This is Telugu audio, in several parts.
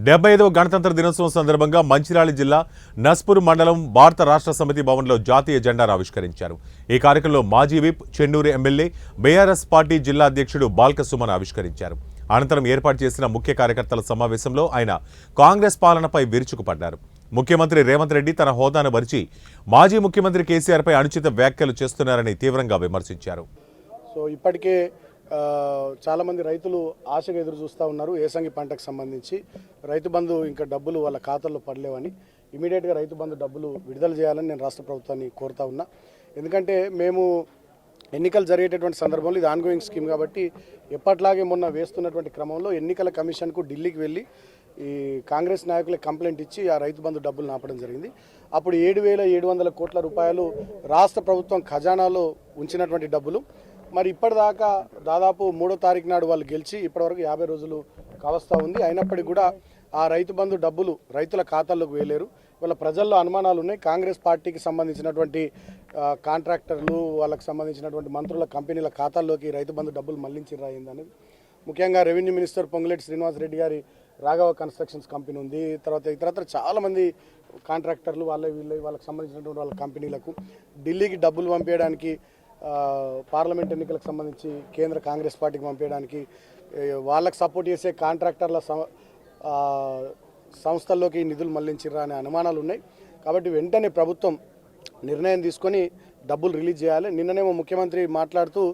75వ గణతంత్ర దినోత్సవం సందర్భంగా మంచిర్యాల జిల్లా నస్పూర్ మండలం భారత రాష్ట్ర సమితి భవన్లో జాతీయ జెండాను ఆవిష్కరించారు. ఈ కార్యక్రమంలో మాజీ whip Chennur MLA BRS party జిల్లా అధ్యక్షుడు బాల్క సుమన్ ఆవిష్కరించారు. అనంతరం ఏర్పాటు చేసిన ముఖ్య కార్యకర్తల సమావేశంలో ఆయన కాంగ్రెస్ పాలనపై విరుచుకుపడ్డారు. ముఖ్యమంత్రి రేవంత్ రెడ్డి తన హోదాను మరిచి మాజీ ముఖ్యమంత్రి కేసీఆర్పై అనుచిత వ్యాఖ్యలు చేస్తున్నారని తీవ్రంగా విమర్శించారు. ఇప్పటికే చాలామంది రైతులు ఆశగా ఎదురు చూస్తూ ఉన్నారు. ఏసంగి పంటకు సంబంధించి రైతు బంధు ఇంకా డబ్బులు వాళ్ళ ఖాతాల్లో పడలేవని ఇమీడియట్గా రైతు బంధు డబ్బులు విడుదల చేయాలని నేను రాష్ట్ర ప్రభుత్వాన్ని కోరుతా ఉన్నా. ఎందుకంటే మేము ఎన్నికలు జరిగేటటువంటి సందర్భంలో ఇది ఆన్గోయింగ్ స్కీమ్ కాబట్టి ఎప్పట్లాగే మొన్న వేస్తున్నటువంటి క్రమంలో ఎన్నికల కమిషన్కు ఢిల్లీకి వెళ్ళి ఈ కాంగ్రెస్ నాయకులకు కంప్లైంట్ ఇచ్చి ఆ రైతు బంధు డబ్బులు నాపడం జరిగింది. అప్పుడు 7,700 కోట్ల రూపాయలు రాష్ట్ర ప్రభుత్వం ఖజానాలో ఉంచినటువంటి డబ్బులు మరి ఇప్పటిదాకా దాదాపు 3వ తారీఖు నాడు వాళ్ళు గెలిచి ఇప్పటివరకు 50 రోజులు కావస్తూ ఉంది. అయినప్పటికీ కూడా ఆ రైతు బంధు డబ్బులు రైతుల ఖాతాల్లోకి వేయలేరు. వాళ్ళ ప్రజల్లో అనుమానాలు ఉన్నాయి. కాంగ్రెస్ పార్టీకి సంబంధించినటువంటి కాంట్రాక్టర్లు వాళ్ళకి సంబంధించినటువంటి మంత్రుల కంపెనీల ఖాతాల్లోకి రైతు బంధు డబ్బులు మళ్లించిర్రా అయిందనేది. ముఖ్యంగా రెవెన్యూ మినిస్టర్ పొంగులేటి శ్రీనివాసరెడ్డి గారి రాఘవ కన్స్ట్రక్షన్స్ కంపెనీ ఉంది. తర్వాత ఇతరత్ర చాలామంది కాంట్రాక్టర్లు వాళ్ళకి సంబంధించినటువంటి వాళ్ళ కంపెనీలకు ఢిల్లీకి డబ్బులు పంపించడానికి పార్లమెంట్ ఎన్నికలకు సంబంధించి కేంద్ర కాంగ్రెస్ పార్టీకి పంపించడానికి వాళ్ళకు సపోర్ట్ చేసే కాంట్రాక్టర్ల సంస్థల్లోకి నిధులు మళ్లించిర్రా అనే అనుమానాలు ఉన్నాయి. కాబట్టి వెంటనే ప్రభుత్వం నిర్ణయం తీసుకొని డబ్బులు రిలీజ్ చేయాలి. నిన్ననేమో ముఖ్యమంత్రి మాట్లాడుతూ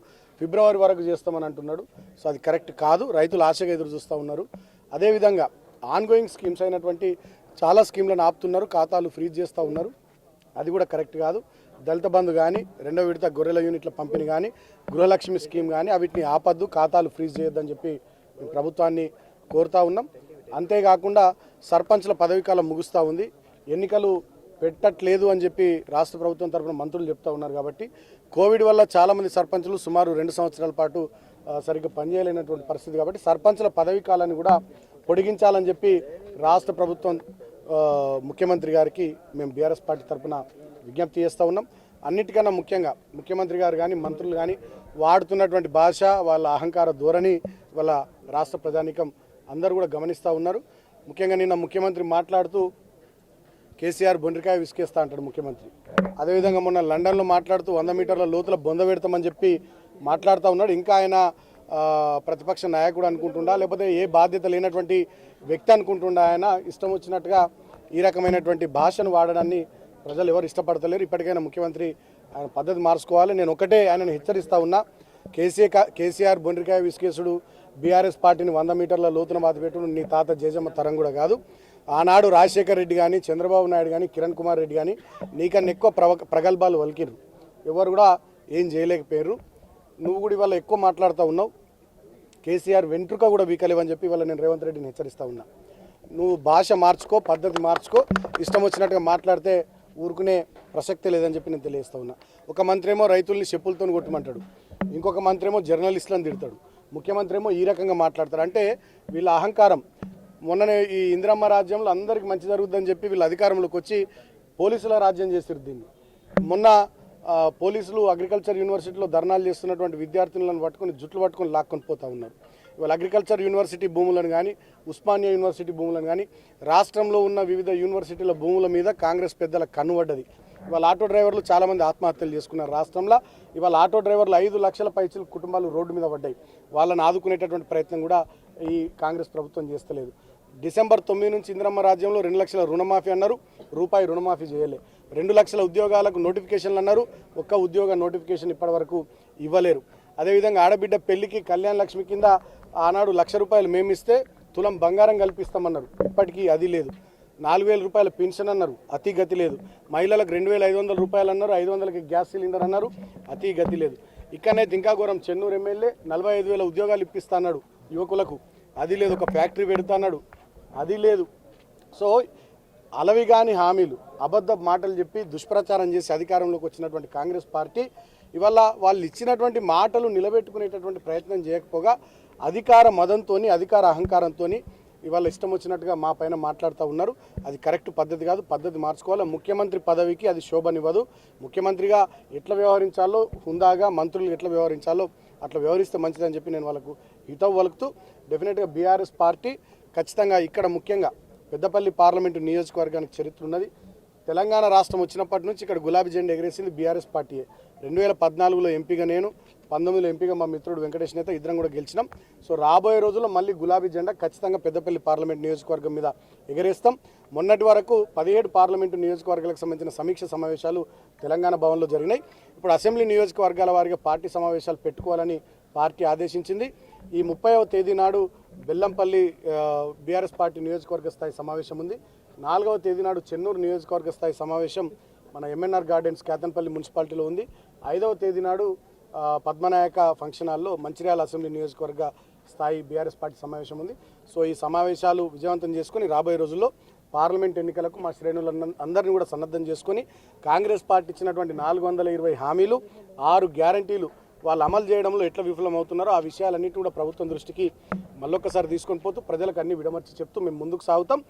ఫిబ్రవరి వరకు చేస్తామని అంటున్నాడు. సో అది కరెక్ట్ కాదు. రైతులు ఆశగా ఎదురు చూస్తూ ఉన్నారు. అదేవిధంగా ఆన్గోయింగ్ స్కీమ్స్ అయినటువంటి చాలా స్కీమ్లను ఆపుతున్నారు, ఖాతాలు ఫ్రీజ్ చేస్తూ ఉన్నారు. అది కూడా కరెక్ట్ కాదు. దళిత బంధు కానీ, 2వ విడత గొర్రెల యూనిట్ల పంపిణీ కానీ, గృహలక్ష్మి స్కీమ్ కానీ వీటిని ఆపద్దు, ఖాతాలు ఫ్రీజ్ చేయొద్దని చెప్పి ప్రభుత్వాన్ని కోరుతా ఉన్నాం. అంతేకాకుండా సర్పంచ్ల పదవీకాలం ముగుస్తూ ఉంది. ఎన్నికలు పెట్టట్లేదు అని చెప్పి రాష్ట్ర ప్రభుత్వం తరఫున మంత్రులు చెప్తా ఉన్నారు. కాబట్టి కోవిడ్ వల్ల చాలామంది సర్పంచులు సుమారు 2 సంవత్సరాల పాటు సరిగ్గా పనిచేయలేనటువంటి పరిస్థితి. కాబట్టి సర్పంచ్ల పదవీకాలాన్ని కూడా పొడిగించాలని చెప్పి రాష్ట్ర ప్రభుత్వం ముఖ్యమంత్రి గారికి మేము బీఆర్ఎస్ పార్టీ తరఫున విజ్ఞప్తి చేస్తూ ఉన్నాం. అన్నిటికన్నా ముఖ్యంగా ముఖ్యమంత్రి గారు కానీ మంత్రులు కానీ వాడుతున్నటువంటి భాష, వాళ్ళ అహంకార ధోరణి వాళ్ళ రాష్ట్ర ప్రజానీకం అందరూ కూడా గమనిస్తూ ఉన్నారు. ముఖ్యంగా నిన్న ముఖ్యమంత్రి మాట్లాడుతూ కేసీఆర్ బొండ్రికాయ విసికేస్తా అంటాడు ముఖ్యమంత్రి. అదేవిధంగా మొన్న లండన్లో మాట్లాడుతూ 100 మీటర్ల లోతుల బొంద పెడతామని చెప్పి మాట్లాడుతూ ఉన్నాడు. ఇంకా ఆయన ప్రతిపక్ష నాయకుడు అనుకుంటుండా లేకపోతే ఏ బాధ్యత లేనటువంటి వ్యక్తి అనుకుంటుండా ఆయన ఇష్టం వచ్చినట్టుగా ఈ రకమైనటువంటి భాషను వాడడాన్ని ప్రజలు ఎవరు ఇష్టపడతలేరు. ఇప్పటికైనా ముఖ్యమంత్రి ఆయన పద్ధతి మార్చుకోవాలి. నేను ఒకటే ఆయనను హెచ్చరిస్తూ ఉన్నా. కేసీఆర్ బొండ్రికాయ విసికేసుడు, బీఆర్ఎస్ పార్టీని 100 మీటర్ల లోతున బాధపెట్టుడు నీ తాత జేజమ్మ తరం కూడా కాదు. ఆనాడు రాజశేఖర్ రెడ్డి కానీ, చంద్రబాబు నాయుడు కానీ, కిరణ్ కుమార్ రెడ్డి కానీ నీకన్నా ఎక్కువ ప్రగల్భాలు వలికిరు. ఎవరు కూడా ఏం చేయలేకపోయారు. నువ్వు కూడా ఇవాళ ఎక్కువ మాట్లాడుతూ ఉన్నావు. కేసీఆర్ వెంట్రుక కూడా వీకలేవని చెప్పి ఇవాళ నేను రేవంత్ రెడ్డిని హెచ్చరిస్తూ ఉన్నా. నువ్వు భాష మార్చుకో, పద్ధతి మార్చుకో. ఇష్టం వచ్చినట్టుగా మాట్లాడితే ఊరుకునే ప్రసక్తే లేదని చెప్పి నేను తెలియజేస్తూ ఉన్నా. ఒక మంత్రి ఏమో రైతుల్ని చెప్పులతో కొట్టమంటాడు, ఇంకొక మంత్రి ఏమో జర్నలిస్టులను తిడతాడు, ముఖ్యమంత్రి ఏమో ఈ రకంగా మాట్లాడతాడు. అంటే వీళ్ళ అహంకారం. మొన్ననే ఈ ఇందిరమ్మ రాజ్యంలో అందరికీ మంచి జరుగుతుందని చెప్పి వీళ్ళు అధికారంలోకి వచ్చి పోలీసుల రాజ్యం చేస్తారు దీన్ని. మొన్న పోలీసులు అగ్రికల్చర్ యూనివర్సిటీలో ధర్నాలు చేస్తున్నటువంటి విద్యార్థులను పట్టుకొని జుట్లు పట్టుకొని లాక్కొని పోతూ ఉన్నారు. ఇవాళ అగ్రికల్చర్ యూనివర్సిటీ భూములను కానీ, ఉస్మానియా యూనివర్సిటీ భూములను కానీ, రాష్ట్రంలో ఉన్న వివిధ యూనివర్సిటీల భూముల మీద కాంగ్రెస్ పెద్దల కన్నుపడ్డది. ఇవాళ ఆటో డ్రైవర్లు చాలామంది ఆత్మహత్యలు చేసుకున్నారు రాష్ట్రంలో. ఇవాళ ఆటో డ్రైవర్లు 5 లక్షల పైచిలు కుటుంబాలు రోడ్డు మీద పడ్డాయి. వాళ్ళని ఆదుకునేటటువంటి ప్రయత్నం కూడా ఈ కాంగ్రెస్ ప్రభుత్వం చేస్తలేదు. డిసెంబర్ 9 నుంచి ఇందిరమ్మ రాజ్యంలో 2 లక్షల రుణమాఫీ అన్నారు, రూపాయి రుణమాఫీ చేయలే. 2 లక్షల ఉద్యోగాలకు నోటిఫికేషన్లు అన్నారు, ఒక్క ఉద్యోగ నోటిఫికేషన్ ఇప్పటివరకు ఇవ్వలేరు. అదేవిధంగా ఆడబిడ్డ పెళ్లికి కళ్యాణ లక్ష్మి కింద ఆనాడు 1,00,000 రూపాయలు మేమిస్తే తులం బంగారం కల్పిస్తామన్నారు, ఇప్పటికీ అది లేదు. 4,000 రూపాయల పెన్షన్ అన్నారు, అతి గతి లేదు. మహిళలకు 2,500 రూపాయలు అన్నారు, 500కి గ్యాస్ సిలిండర్ అన్నారు, అతి గతి లేదు. ఇక్కడనైతే ఇంకా ఘోరం, చెన్నూరు ఎమ్మెల్యే 45,000 ఉద్యోగాలు ఇప్పిస్తా అన్నాడు యువకులకు, అది లేదు. ఒక ఫ్యాక్టరీ పెడతా అన్నాడు, అది లేదు. సో అలవిగాని హామీలు, అబద్ధ మాటలు చెప్పి దుష్ప్రచారం చేసి అధికారంలోకి వచ్చినటువంటి కాంగ్రెస్ పార్టీ ఇవాళ వాళ్ళు ఇచ్చినటువంటి మాటలు నిలబెట్టుకునేటటువంటి ప్రయత్నం చేయకపోగా అధికార మదంతో, అధికార అహంకారంతో ఇవాళ ఇష్టం వచ్చినట్టుగా మా పైన మాట్లాడుతూ ఉన్నారు. అది కరెక్ట్ పద్ధతి కాదు. పద్ధతి మార్చుకోవాలి. ముఖ్యమంత్రి పదవికి అది శోభనివ్వదు. ముఖ్యమంత్రిగా ఎట్లా వ్యవహరించాలో, హుందాగా మంత్రులు ఎట్లా వ్యవహరించాలో అట్లా వ్యవహరిస్తే మంచిదని చెప్పి నేను వాళ్ళకు హితవు వలుకుతూ డెఫినెట్గా బీఆర్ఎస్ పార్టీ ఖచ్చితంగా ఇక్కడ ముఖ్యంగా పెద్దపల్లి పార్లమెంటు నియోజకవర్గానికి చరిత్ర ఉన్నది. తెలంగాణ రాష్ట్రం వచ్చినప్పటి నుంచి ఇక్కడ గులాబీ జెండా ఎగరేసింది బీఆర్ఎస్ పార్టీయే. 2014లో ఎంపీగా నేను, 19లో ఎంపీగా మా మిత్రుడు వెంకటేష్ నేత ఇద్దరం కూడా గెలిచినాం. సో రాబోయే రోజుల్లో మళ్ళీ గులాబీ జెండా ఖచ్చితంగా పెద్దపల్లి పార్లమెంట్ నియోజకవర్గం మీద ఎగరేస్తాం. మొన్నటి వరకు 17 పార్లమెంటు నియోజకవర్గాలకు సంబంధించిన సమీక్ష సమావేశాలు తెలంగాణ భవన్లో జరిగినాయి. ఇప్పుడు అసెంబ్లీ నియోజకవర్గాల వారిగా పార్టీ సమావేశాలు పెట్టుకోవాలని పార్టీ ఆదేశించింది. ఈ 30వ తేదీ నాడు బెల్లంపల్లి బీఆర్ఎస్ పార్టీ నియోజకవర్గ స్థాయి సమావేశం ఉంది. 4వ తేదీ నాడు చెన్నూరు నియోజకవర్గ స్థాయి సమావేశం మన ఎంఎన్ఆర్ గార్డెన్స్ కేతన్పల్లి మున్సిపాలిటీలో ఉంది. 5వ తేదీ నాడు పద్మనాయక ఫంక్షన్ హాల్లో మంచిర్యాల అసెంబ్లీ నియోజకవర్గ స్థాయి బీఆర్ఎస్ పార్టీ సమావేశం ఉంది. సో ఈ సమావేశాలు విజయవంతం చేసుకుని రాబోయే రోజుల్లో పార్లమెంట్ ఎన్నికలకు మా శ్రేణులందరినీ కూడా సన్నద్ధం చేసుకొని కాంగ్రెస్ పార్టీ ఇచ్చినటువంటి 420 హామీలు 6 గ్యారంటీలు వాళ్ళు అమలు చేయడంలో ఎట్లా విఫలమవుతున్నారో ఆ విషయాలన్నింటినీ కూడా ప్రభుత్వం దృష్టికి మళ్ళొక్కసారి తీసుకొని పోతూ ప్రజలకు అన్ని విడమర్చి చెప్తూ మేము ముందుకు సాగుతాం.